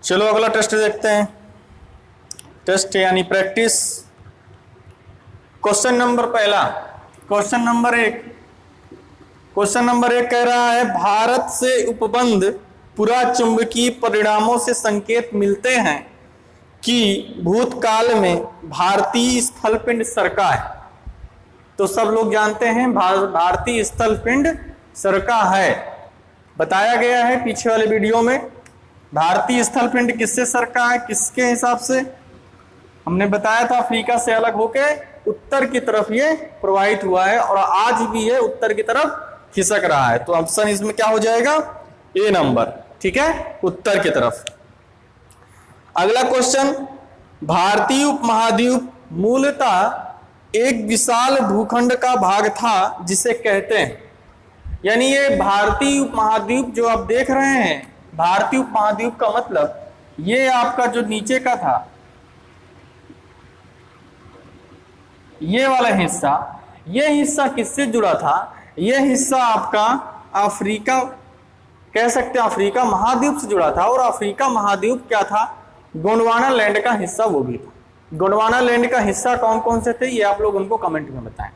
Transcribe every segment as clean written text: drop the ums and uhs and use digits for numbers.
चलो अगला टेस्ट देखते हैं। टेस्ट यानी प्रैक्टिस। क्वेश्चन नंबर पहला, क्वेश्चन नंबर एक कह रहा है भारत से उपबंध पुरा चुंबकीय परिणामों से संकेत मिलते हैं कि भूतकाल में भारतीय स्थलपिंड सरका है। तो सब लोग जानते हैं भारतीय स्थलपिंड सरका है, बताया गया है पीछे वाले वीडियो में। भारतीय स्थलपिंड किससे सरका है, किसके हिसाब से हमने बताया था, अफ्रीका से अलग होके उत्तर की तरफ ये प्रवाहित हुआ है और आज भी ये उत्तर की तरफ खिसक रहा है। तो ऑप्शन इसमें क्या हो जाएगा, ए नंबर, ठीक है, उत्तर की तरफ। अगला क्वेश्चन, भारतीय उपमहाद्वीप मूलतः एक विशाल भूखंड का भाग था जिसे कहते हैं, यानी ये भारतीय उपमहाद्वीप जो आप देख रहे हैं, भारतीय उपमहाद्वीप का मतलब ये आपका जो नीचे का था, ये वाला हिस्सा, ये हिस्सा किससे जुड़ा था, ये हिस्सा आपका अफ्रीका कह सकते हैं, अफ्रीका महाद्वीप से जुड़ा था। और अफ्रीका महाद्वीप क्या था, गोंडवाना लैंड का हिस्सा वो भी था। गोंडवाना लैंड का हिस्सा कौन कौन से थे, ये आप लोग उनको कमेंट में बताएं।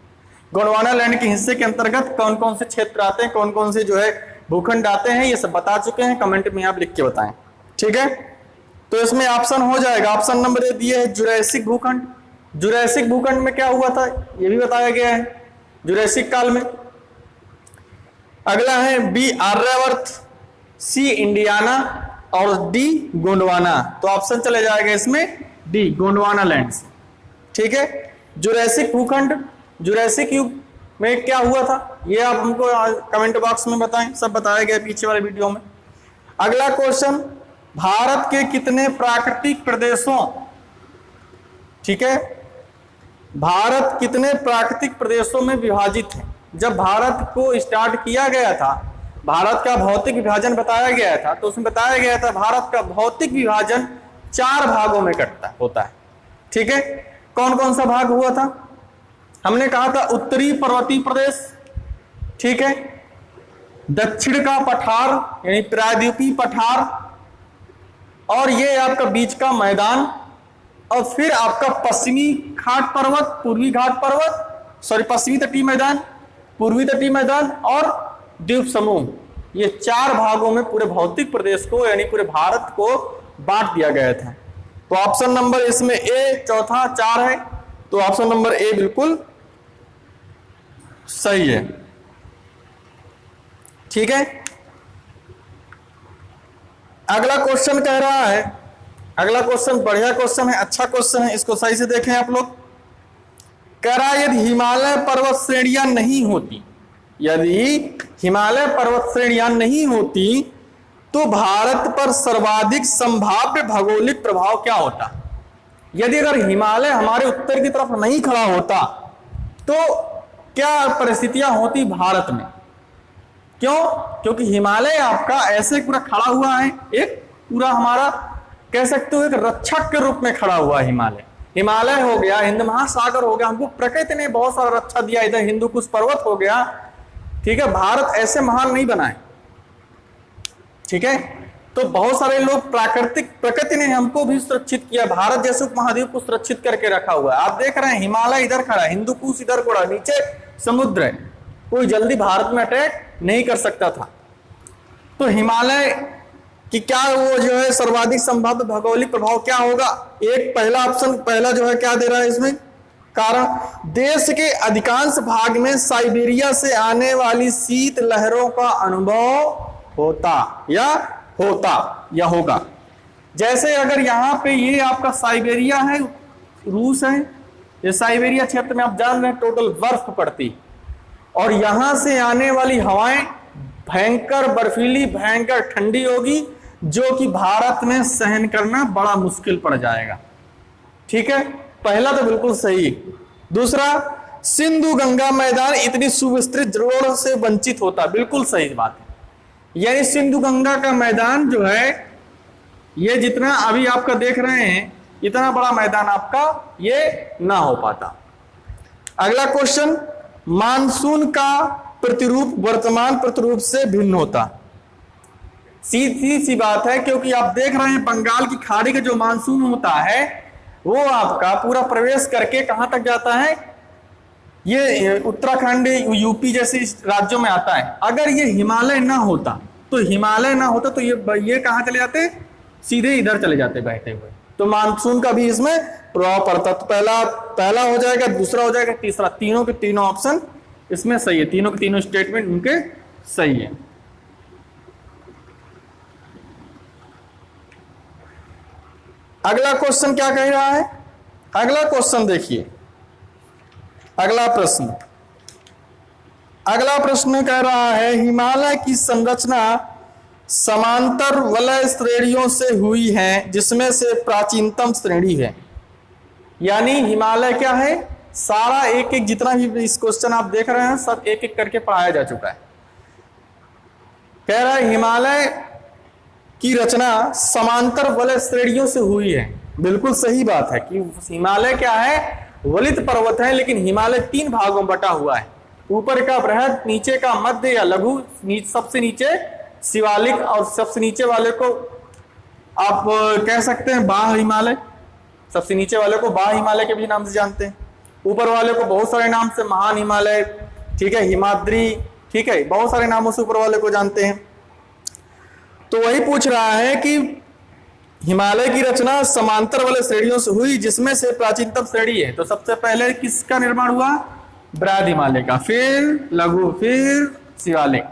गोंडवाना लैंड के हिस्से के अंतर्गत कौन कौन से क्षेत्र आते हैं, कौन कौन से जो है भूखंड आते हैं, ये सब बता चुके हैं, कमेंट में आप लिख के बताएं, ठीक है। तो इसमें ऑप्शन हो जाएगा, ऑप्शन नंबर ए दिए है जुरैसिक भूखंड। जुरैसिक भूखंड में क्या हुआ था ये भी बताया गया है, जुरैसिक काल में। अगला है बी आर्यवर्त, सी इंडियाना और डी गोंडवाना। तो ऑप्शन चले जाएगा इसमें डी गोंडवाना लैंड से, ठीक है। जुरैसिक भूखंड, जुरैसिक युग में क्या हुआ था ये आप हमको कमेंट बॉक्स में बताएं, सब बताया गया पीछे वाले वीडियो में। अगला क्वेश्चन, भारत के कितने प्राकृतिक प्रदेशों, ठीक है, भारत कितने प्राकृतिक प्रदेशों में विभाजित है। जब भारत को स्टार्ट किया गया था, भारत का भौतिक विभाजन बताया गया था, तो उसमें बताया गया था भारत का भौतिक विभाजन 4 भागों में होता है, ठीक है। कौन कौन सा भाग हुआ था, हमने कहा था उत्तरी पर्वतीय प्रदेश, ठीक है, दक्षिण का पठार यानी प्रायद्वीपीय पठार, और ये आपका बीच का मैदान, और फिर आपका पश्चिमी घाट पर्वत, पूर्वी घाट पर्वत, सॉरी पश्चिमी तटीय मैदान, पूर्वी तटीय मैदान और द्वीप समूह। ये 4 भागों में पूरे भौतिक प्रदेश को यानी पूरे भारत को बांट दिया गया था। तो ऑप्शन नंबर इसमें ए चौथा 4 है, तो ऑप्शन नंबर ए बिल्कुल सही है, ठीक है। अगला क्वेश्चन कह रहा है, अगला क्वेश्चन बढ़िया क्वेश्चन है, अच्छा क्वेश्चन है, इसको सही से देखें आप लोग। कह रहा है यदि हिमालय पर्वत श्रेणियां नहीं होती, यदि हिमालय पर्वत श्रेणियां नहीं होती तो भारत पर सर्वाधिक संभाव्य भौगोलिक प्रभाव क्या होता। यदि अगर हिमालय हमारे उत्तर की तरफ नहीं खड़ा होता तो क्या परिस्थितियां होती भारत में। क्यों, क्योंकि हिमालय आपका ऐसे पूरा खड़ा हुआ है, एक पूरा हमारा कह सकते हो एक रक्षक के रूप में खड़ा हुआ है हिमालय। हिमालय हो गया, हिंद महासागर हो गया, हमको प्रकृति ने बहुत सारा रक्षा दिया, इधर हिंदू कुश पर्वत हो गया, ठीक है। भारत ऐसे महान नहीं बना है, ठीक है। तो बहुत सारे लोग प्रकृति ने हमको भी सुरक्षित किया, भारत जैसे उपमहाद्वीप को सुरक्षित करके रखा हुआ है। आप देख रहे हैं हिमालय इधर खड़ा है, हिंदू कुश इधर खड़ा, नीचे समुद्र है, कोई जल्दी भारत में अटैक नहीं कर सकता था। तो हिमालय कि क्या वो जो है सर्वाधिक संभाव्य भौगोलिक प्रभाव क्या होगा। एक पहला ऑप्शन, पहला जो है क्या दे रहा है इसमें कारण, देश के अधिकांश भाग में साइबेरिया से आने वाली शीत लहरों का अनुभव होता या होगा। जैसे अगर यहाँ पे ये आपका साइबेरिया है, रूस है, ये साइबेरिया क्षेत्र में आप जान रहे हैं टोटल बर्फ पड़ती, और यहां से आने वाली हवाएं भयंकर बर्फीली, भयंकर ठंडी होगी, जो कि भारत में सहन करना बड़ा मुश्किल पड़ जाएगा, ठीक है। पहला तो बिल्कुल सही। दूसरा, सिंधु गंगा मैदान इतनी सुविस्तृत जड़ों से वंचित होता, बिल्कुल सही बात है। यानी सिंधु गंगा का मैदान जो है, ये जितना अभी आपका देख रहे हैं, इतना बड़ा मैदान आपका ये ना हो पाता। अगला क्वेश्चन, मानसून का प्रतिरूप वर्तमान प्रतिरूप से भिन्न होता। सीधी सी बात है, क्योंकि आप देख रहे हैं बंगाल की खाड़ी का जो मानसून होता है वो आपका पूरा प्रवेश करके कहां तक जाता है, ये उत्तराखंड यूपी जैसे राज्यों में आता है। अगर ये हिमालय ना होता तो ये कहां चले जाते, सीधे इधर चले जाते बहते हुए, तो मानसून का भी इसमें प्रभाव पड़ता। तो पहला हो जाएगा, दूसरा हो जाएगा, तीसरा, तीनों के तीनों ऑप्शन इसमें सही है, तीनों के तीनों स्टेटमेंट उनके सही है। अगला क्वेश्चन क्या कह रहा है, अगला क्वेश्चन देखिए, अगला प्रश्न कह रहा है हिमालय की संरचना समांतर वलय श्रेणियों से हुई है जिसमें से प्राचीनतम श्रेणी है। यानी हिमालय क्या है, सारा एक एक जितना भी इस क्वेश्चन आप देख रहे हैं सब एक एक करके पढ़ाया जा चुका है। कह रहा है हिमालय की रचना समांतर वलय श्रेणियों से हुई है। बिल्कुल सही बात है कि हिमालय क्या है, वलित पर्वत है, लेकिन हिमालय 3 भागों में बटा हुआ है, ऊपर का बृहद, नीचे का मध्य या लघु, सबसे नीचे शिवालिक, और सबसे नीचे वाले को आप कह सकते हैं बाह हिमालय, सबसे नीचे वाले को बाह हिमालय के भी नाम से जानते हैं, ऊपर वाले को बहुत सारे नाम से महान हिमालय, ठीक है, हिमाद्री, ठीक है, बहुत सारे नामों से ऊपर वाले को जानते हैं। तो वही पूछ रहा है कि हिमालय की रचना समांतर वाले श्रेणियों से हुई जिसमें से प्राचीनतम श्रेणी है। तो सबसे पहले किसका निर्माण हुआ, बृहद हिमालय का, फिर लघु, फिर शिवालिक,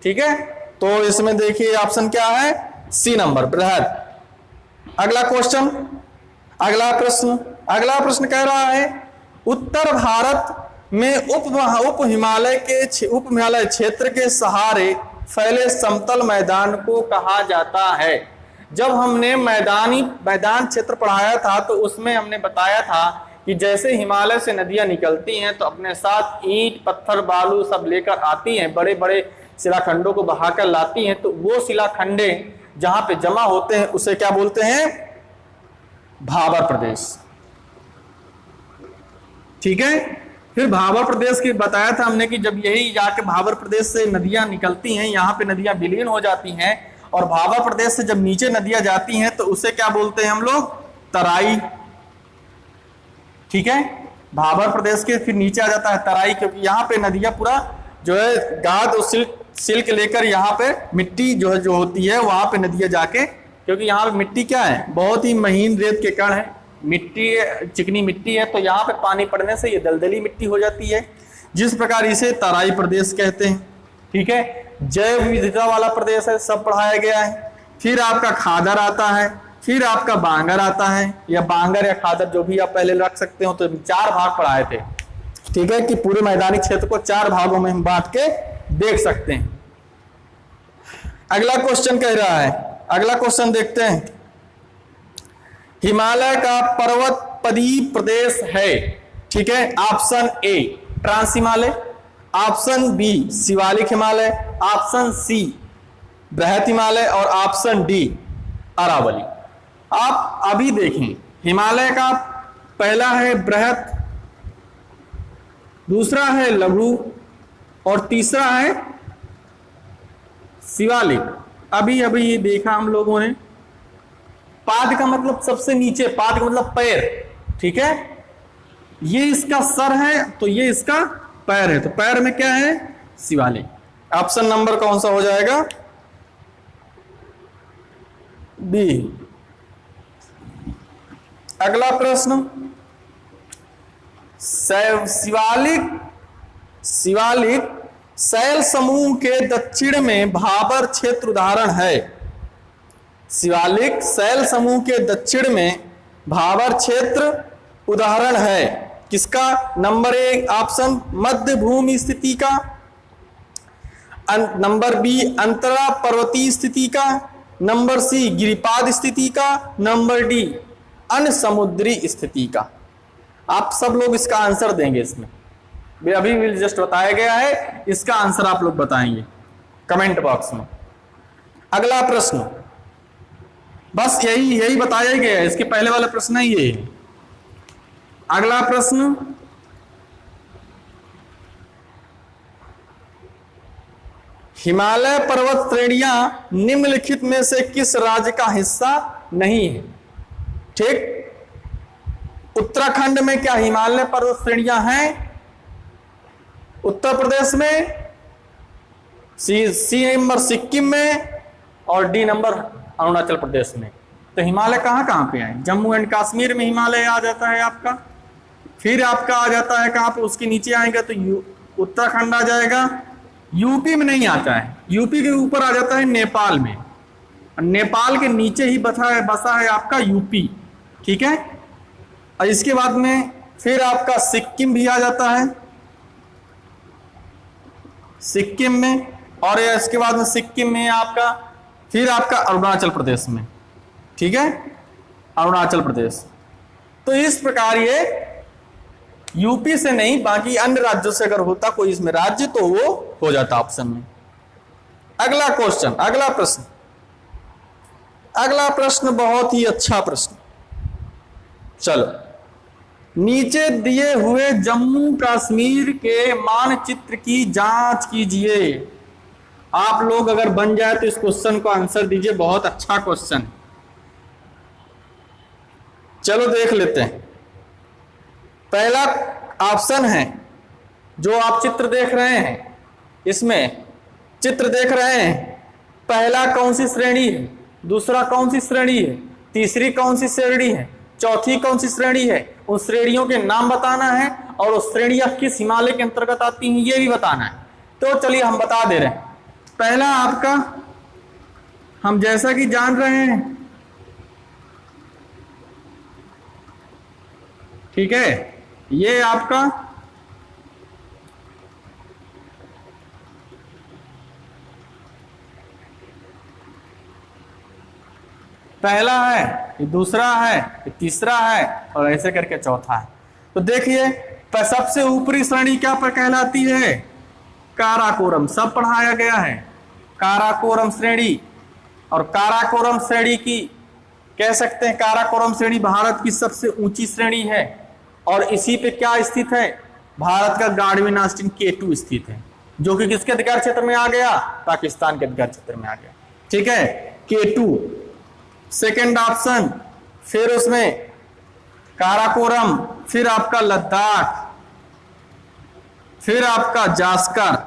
ठीक है। तो इसमें देखिए ऑप्शन क्या है, सी नंबर, बृहद। अगला प्रश्न कह रहा है उत्तर भारत में उप हिमालय क्षेत्र के सहारे फैले समतल मैदान को कहा जाता है। जब हमने मैदान क्षेत्र पढ़ाया था तो उसमें हमने बताया था कि जैसे हिमालय से नदियां निकलती हैं तो अपने साथ ईंट, पत्थर, बालू सब लेकर आती हैं, बड़े बड़े शिलाखंडों को बहाकर लाती हैं, तो वो शिलाखंडे जहां पे जमा होते हैं उसे क्या बोलते हैं, भाबर प्रदेश, ठीक है। फिर भाबर प्रदेश की बताया था हमने कि जब यही जाके भाबर प्रदेश से नदियां निकलती हैं, यहाँ पे नदियां विलीन हो जाती हैं, और भाबर प्रदेश से जब नीचे नदियां जाती हैं तो उसे क्या बोलते हैं हम लोग, तराई, ठीक है। भाबर प्रदेश के फिर नीचे आ जाता है तराई, क्योंकि यहाँ पे नदियां पूरा जो है गाद और सिल्क लेकर यहाँ पे मिट्टी जो होती है वहां पे नदियां जाके, क्योंकि यहाँ पे मिट्टी क्या है, बहुत ही महीन रेत के कण है, मिट्टी चिकनी मिट्टी है, तो यहाँ पे पानी पड़ने से ये दलदली मिट्टी हो जाती है, जिस प्रकार इसे तराई प्रदेश कहते हैं, ठीक है। जैव विविधता वाला प्रदेश है, सब पढ़ाया गया है। फिर आपका खादर आता है, फिर आपका बांगर आता है, या बांगर या खादर जो भी आप पहले रख सकते हो। तो 4 भाग पढ़ाए थे, ठीक है, कि पूरे मैदानी क्षेत्र को 4 भागों में हम बांट के देख सकते हैं। अगला क्वेश्चन कह रहा है, अगला क्वेश्चन देखते हैं, हिमालय का पर्वतपदी प्रदेश है, ठीक है। Option A trans Himalaya, option B Shivalik Himalaya, option C बृहत हिमालय, और ऑप्शन डी अरावली। आप अभी देखें, हिमालय का पहला है बृहत, दूसरा है लघु, और तीसरा है शिवालिक। अभी ये देखा हम लोगों ने, पाद का मतलब सबसे नीचे, पाद का मतलब पैर, ठीक है। ये इसका सर है तो ये इसका पैर है, तो पैर में क्या है, शिवालिक। ऑप्शन नंबर कौन सा हो जाएगा, बी। अगला प्रश्न, शिवालिक शैल समूह के दक्षिण में भाबर क्षेत्र उदाहरण है। शिवालिक शैल समूह के दक्षिण में भाबर क्षेत्र उदाहरण है किसका, नंबर 1 ऑप्शन मध्य भूमि स्थिति का, नंबर बी अंतरा पर्वतीय स्थिति का, नंबर सी गिरिपाद स्थिति का, नंबर डी अन्य समुद्री स्थिति का। आप सब लोग इसका आंसर देंगे, इसमें अभी जस्ट बताया गया है, इसका आंसर आप लोग बताएंगे कमेंट बॉक्स में। अगला प्रश्न, बस यही बताया गया है, इसके पहले वाला प्रश्न है ये। अगला प्रश्न, हिमालय पर्वत श्रेणियां निम्नलिखित में से किस राज्य का हिस्सा नहीं है? ठीक, उत्तराखंड में क्या हिमालय पर्वत श्रेणियां हैं? उत्तर प्रदेश में, सी नंबर सिक्किम में, और डी नंबर अरुणाचल प्रदेश में। तो हिमालय कहां कहां पे है? जम्मू एंड कश्मीर में हिमालय आ जाता है आपका, फिर आपका आ जाता है कहां पे, उसके नीचे आएगा तो उत्तराखंड आ जाएगा। यूपी में नहीं आता है, यूपी के ऊपर आ जाता है नेपाल में, नेपाल के नीचे ही बसा है आपका यूपी। ठीक है, और इसके बाद में फिर आपका सिक्किम भी आ जाता है, सिक्किम में, और इसके बाद में सिक्किम में आपका फिर आपका अरुणाचल प्रदेश में। ठीक है, अरुणाचल प्रदेश। तो इस प्रकार ये यूपी से नहीं, बाकी अन्य राज्यों से अगर होता कोई इसमें राज्य तो वो हो जाता ऑप्शन में। अगला क्वेश्चन, अगला प्रश्न, अगला प्रश्न बहुत ही अच्छा प्रश्न। चलो, नीचे दिए हुए जम्मू कश्मीर के मानचित्र की जांच कीजिए। आप लोग अगर बन जाए तो इस क्वेश्चन को आंसर दीजिए, बहुत अच्छा क्वेश्चन। चलो देख लेते हैं। पहला ऑप्शन है, जो आप चित्र देख रहे हैं, इसमें चित्र देख रहे हैं, पहला कौन सी श्रेणी है, दूसरा कौन सी श्रेणी है, तीसरी कौन सी श्रेणी है, चौथी कौन सी श्रेणी है, उन श्रेणियों के नाम बताना है और वो श्रेणियां किस हिमालय के अंतर्गत आती हैं ये भी बताना है। तो चलिए हम बता दे रहे हैं। पहला आपका, हम जैसा कि जान रहे हैं, ठीक है, ये आपका पहला है, ये दूसरा है, ये तीसरा है, और ऐसे करके चौथा है। तो देखिए, सबसे ऊपरी श्रेणी क्या पर कहलाती है? काराकोरम। सब पढ़ाया गया है, काराकोरम श्रेणी। और काराकोरम श्रेणी की कह सकते हैं, काराकोरम श्रेणी भारत की सबसे ऊंची श्रेणी है, और इसी पे क्या स्थित है? भारत का गार्डविन ऑस्टिन K2 स्थित है, जो कि किसके अधिकार क्षेत्र में आ गया? पाकिस्तान के अधिकार क्षेत्र में आ गया। ठीक है, K2 सेकेंड ऑप्शन। फिर उसमें काराकोरम, फिर आपका लद्दाख, फिर आपका जास्कर।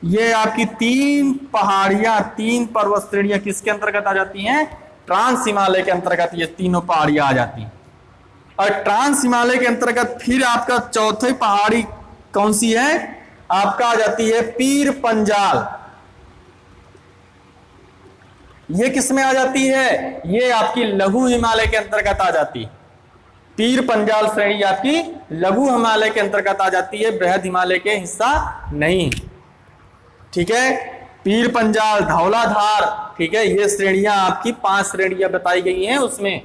ये आपकी तीन पहाड़ियां, तीन पर्वत श्रेणियां किसके अंतर्गत आ जाती हैं? ट्रांस हिमालय के अंतर्गत ये तीनों पहाड़ियां आ जाती हैं। और ट्रांस हिमालय के अंतर्गत फिर आपका चौथी पहाड़ी कौन सी है? आपका आ जाती है पीर पंजाल। ये किस में आ जाती है? ये आपकी लघु हिमालय के अंतर्गत आ जाती है। पीर पंजाल श्रेणी आपकी लघु हिमालय के अंतर्गत आ जाती है, बृहद हिमालय के हिस्सा नहीं। ठीक है, पीर पंजाल, धौलाधार, ठीक है, ये श्रेणियां आपकी 5 श्रेणियां बताई गई हैं उसमें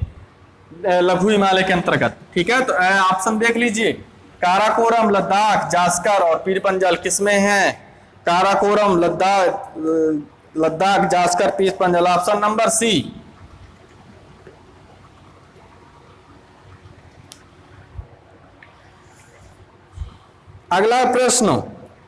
लघु हिमालय के अंतर्गत। ठीक है, तो ऑप्शन देख लीजिए, काराकोरम, लद्दाख, जास्कर और पीर पंजाल किसमें है? Karakoram, Ladakh, Zanskar, Pir Panjal, option number C. अगला प्रश्न,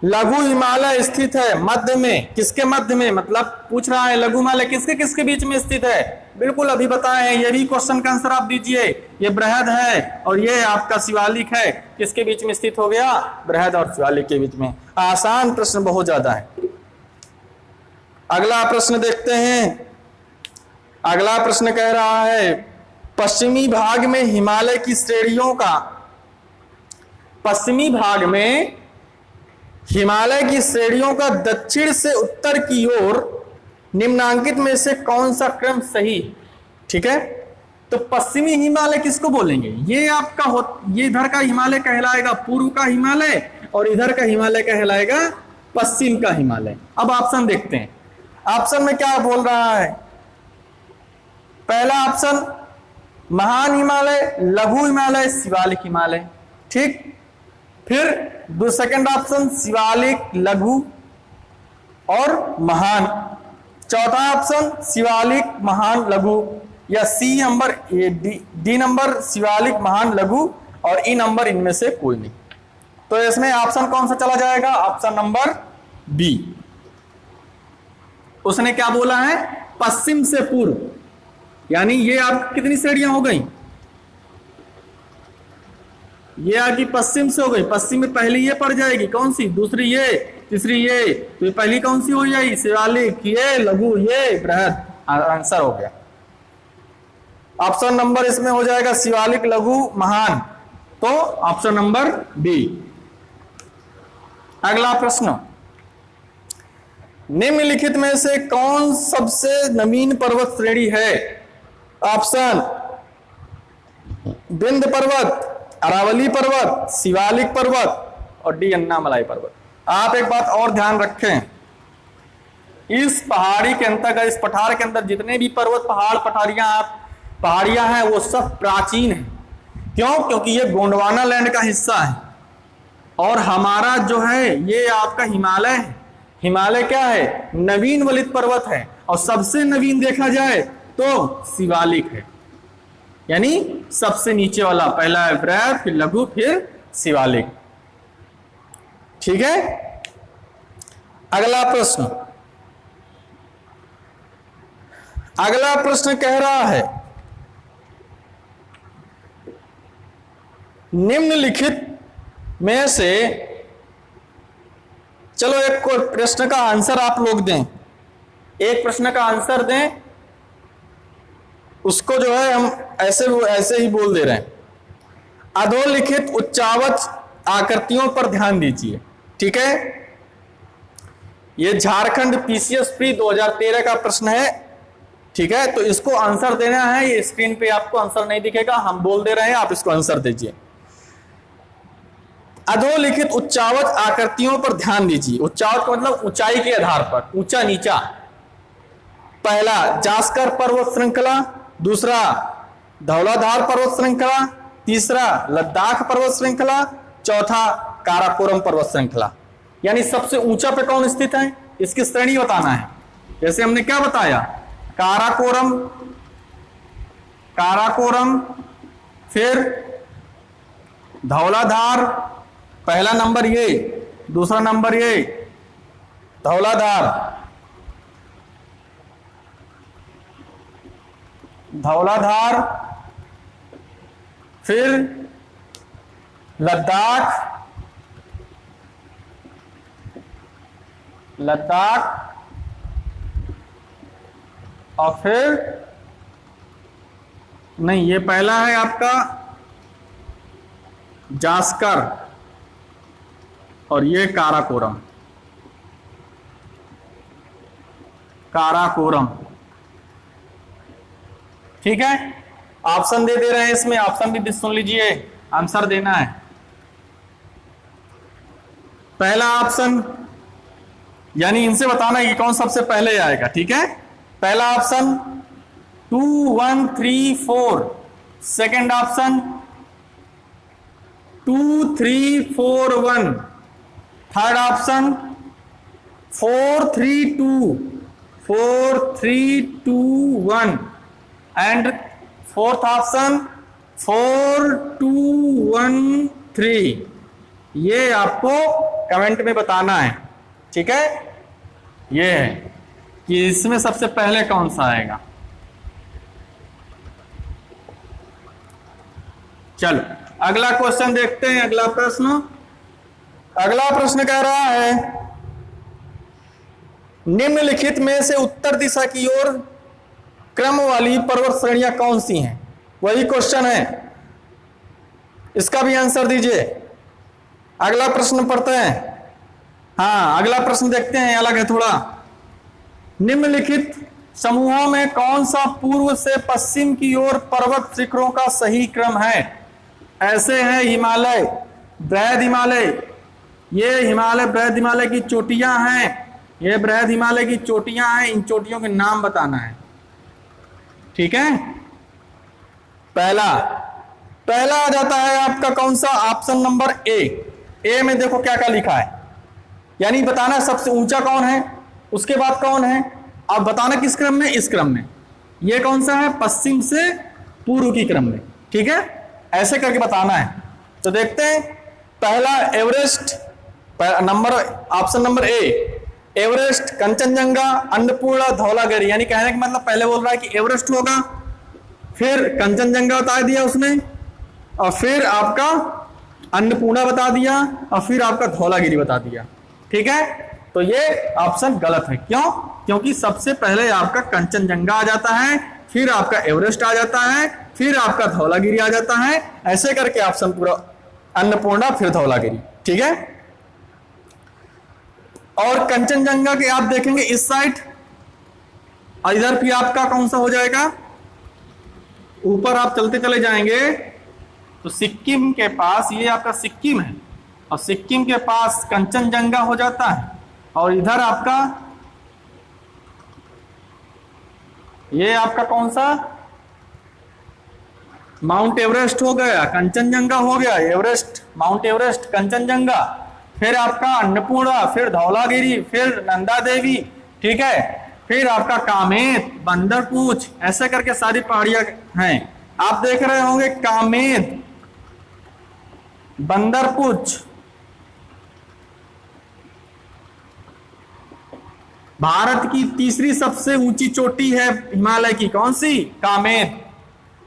लघु हिमालय स्थित है मध्य में, किसके मध्य में? मतलब पूछ रहा है लघु हिमालय किसके किसके बीच में स्थित है? बिल्कुल अभी बताए हैं, ये भी क्वेश्चन का आंसर आप दीजिए। ये बृहद है और ये आपका शिवालिक है, किसके बीच में स्थित हो गया? बृहद और शिवालिक के बीच में। आसान प्रश्न बहुत ज्यादा है। अगला प्रश्न देखते हैं। अगला प्रश्न कह रहा है, पश्चिमी भाग में हिमालय की श्रेणियों का, पश्चिमी भाग में हिमालय की श्रेणियों का दक्षिण से उत्तर की ओर निम्नांकित में से कौन सा क्रम सही? ठीक है, तो पश्चिमी हिमालय किसको बोलेंगे? ये आपका ये इधर का हिमालय कहलाएगा पूर्व का हिमालय, और इधर का हिमालय कहलाएगा पश्चिम का हिमालय। अब ऑप्शन देखते हैं, ऑप्शन में क्या बोल रहा है? पहला ऑप्शन महान हिमालय, लघु हिमालय, शिवालिक हिमालय। ठीक, फिर सेकंड ऑप्शन शिवालिक, लघु और महान। चौथा ऑप्शन शिवालिक, महान, लघु, या C number, D number Shivalik, महान, लघु, और ई नंबर इनमें से कोई नहीं। तो इसमें ऑप्शन कौन सा चला जाएगा? Option number B. उसने क्या बोला है, पश्चिम से पूर्व, यानी ये आप कितनी श्रेणियां हो गई, ये आपकी पश्चिम से हो गई। पश्चिम में पहली ये पड़ जाएगी, कौन सी, दूसरी ये, तीसरी ये, तो ये पहली कौन सी हो जाएगी, शिवालिक, ये लघु, ये बृहद। आंसर हो गया ऑप्शन नंबर इसमें हो जाएगा शिवालिक, लघु, महान, तो ऑप्शन नंबर बी। अगला प्रश्न, निम्नलिखित में से कौन सबसे नवीन पर्वत श्रेणी है। ऑप्शन विंध्य पर्वत, अरावली पर्वत, शिवालिक पर्वत और डी अन्नामलाई पर्वत। आप एक बात और ध्यान रखें, इस पहाड़ी के अंतर्गत, इस पठार के अंदर जितने भी पर्वत, पहाड़, पहाड़ियां हैं वो सब प्राचीन हैं। क्यों? क्योंकि ये गोंडवाना लैंड का हिस्सा है और हमारा जो है ये आपका हिमालय है। हिमालय क्या है, नवीन वलित पर्वत है और सबसे नवीन देखा जाए तो शिवालिक है, यानी सबसे नीचे वाला, पहला है बृहद, फिर लघु, फिर शिवालिक। ठीक है। अगला प्रश्न, अगला प्रश्न कह रहा है निम्नलिखित में से, चलो एक प्रश्न का आंसर आप लोग दें, एक प्रश्न का आंसर दें, उसको जो है हम ऐसे ही बोल दे रहे हैं। अधोलिखित उच्चावच आकृतियों पर ध्यान दीजिए। ठीक है, ये झारखंड पीसीएस प्री 2013 का प्रश्न है। ठीक है, तो इसको आंसर देना है। ये स्क्रीन पे आपको आंसर नहीं दिखेगा, हम बोल दे रहे हैं, आप इसको आंसर दीजिए। अधोलिखित उच्चावच आकृतियों पर ध्यान दीजिए। उच्चावच का मतलब ऊंचाई के आधार पर, ऊंचा नीचा। पहला जास्कर पर्वत श्रृंखला, दूसरा धौलाधार पर्वत श्रृंखला, तीसरा लद्दाख पर्वत श्रृंखला, चौथा काराकोरम पर्वत श्रृंखला। यानी सबसे ऊंचा पे कौन स्थित है, इसकी श्रेणी बताना है। जैसे हमने क्या बताया, काराकोरम, फिर धौलाधार, पहला नंबर ये, दूसरा नंबर ये धौलाधार, फिर लद्दाख और फिर नहीं, ये पहला है आपका जास्कर और ये काराकोरम। ठीक है, ऑप्शन दे रहे हैं इसमें, ऑप्शन भी सुन लीजिए, आंसर देना है। पहला ऑप्शन, यानी इनसे बताना है कि कौन सबसे पहले आएगा। ठीक है, पहला option 2 1 3 4, second option 2 3 4 1, third option 4 3 2 1 and fourth option 4 2 1 3। ये आपको कमेंट में बताना है। ठीक है, ये है कि इसमें सबसे पहले कौन सा आएगा। चलो अगला क्वेश्चन देखते हैं। अगला प्रश्न कह रहा है निम्नलिखित में से उत्तर दिशा की ओर क्रम वाली पर्वत श्रेणियां कौन सी हैं। वही क्वेश्चन है, इसका भी आंसर दीजिए। अगला प्रश्न पढ़ते हैं। हाँ, अगला प्रश्न देखते हैं, अलग है थोड़ा। निम्नलिखित समूहों में कौन सा पूर्व से पश्चिम की ओर पर्वत शिखरों का सही क्रम है। ऐसे हैं हिमालय, बृहद हिमालय, ये हिमालय बृहद हिमालय की चोटियां हैं, ये बृहद हिमालय की चोटियां हैं। इन चोटियों के नाम बताना है। ठीक है, पहला आ जाता है आपका कौन सा, ऑप्शन नंबर ए में देखो क्या क्या लिखा है, यानी बताना सबसे ऊंचा कौन है, उसके बाद कौन है, अब बताना किस क्रम में, इस क्रम में। ये कौन सा है, पश्चिम से पूर्व की क्रम में। ठीक है, ऐसे करके बताना है। तो देखते हैं, पहला Everest, number option number A, Everest, Kanchenjunga, Annapurna, Dhaulagiri. यानी कहने का मतलब पहले बोल रहा है कि एवरेस्ट होगा, फिर कंचनजंगा बता दिया उसने, और फिर आपका अन्नपूर्णा बता दिया, और फिर आपका धौलागिरी बता दिया। ठीक है, तो ये ऑप्शन गलत है। क्यों? क्योंकि सबसे पहले आपका कंचनजंगा आ जाता है, फिर आपका एवरेस्ट आ जाता है, फिर आपका धौलागिरी आ जाता है। ऐसे करके ऑप्शन पूरा अन्नपूर्णा फिर धौलागिरी। ठीक है, और कंचनजंगा के आप देखेंगे इस साइड, और इधर भी आपका कौन सा हो जाएगा, ऊपर आप चलते चले जाएंगे तो सिक्किम के पास ये आपका सिक्किम है, और सिक्किम के पास कंचनजंगा हो जाता है, और इधर आपका ये आपका कौन सा, माउंट एवरेस्ट हो गया, कंचनजंगा हो गया, एवरेस्ट, माउंट एवरेस्ट, कंचनजंगा, फिर आपका अन्नपूर्णा, फिर धौलागिरी, फिर नंदा देवी। ठीक है, फिर आपका कामेत, बंदरपूछ, ऐसे करके सारी पहाड़ियां हैं। आप देख रहे होंगे कामेत, बंदरपूछ, भारत की तीसरी सबसे ऊंची चोटी है हिमालय की, कौन सी, कामेत।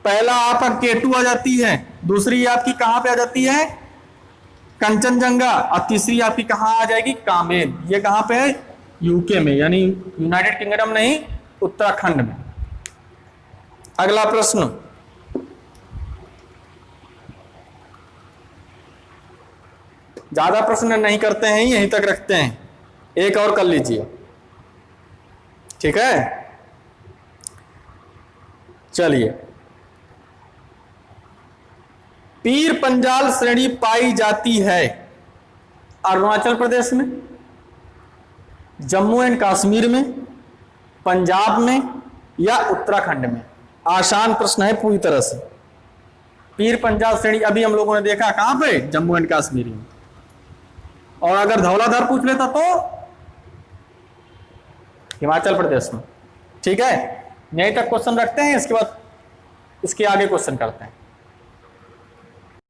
पहला आपका केटू आ जाती है, दूसरी आपकी कहां पे आ जाती है, कंचनजंगा, और तीसरी आपकी कहां आ जाएगी, कामेत। ये कहां पे है, यूके में, यानी यूनाइटेड किंगडम नहीं, उत्तराखंड में। अगला प्रश्न, ज्यादा प्रश्न नहीं करते हैं, यहीं तक रखते हैं, एक और कर लीजिए। ठीक है, चलिए, पीर पंजाल श्रेणी पाई जाती है अरुणाचल प्रदेश में, जम्मू एंड कश्मीर में, पंजाब में, या उत्तराखंड में। आसान प्रश्न है पूरी तरह से। पीर पंजाल श्रेणी अभी हम लोगों ने देखा कहां पे, जम्मू एंड कश्मीर में, और अगर धौलाधर पूछ लेता तो हिमाचल प्रदेश में। ठीक है, यहीं तक क्वेश्चन रखते हैं, इसके बाद इसके आगे क्वेश्चन करते हैं।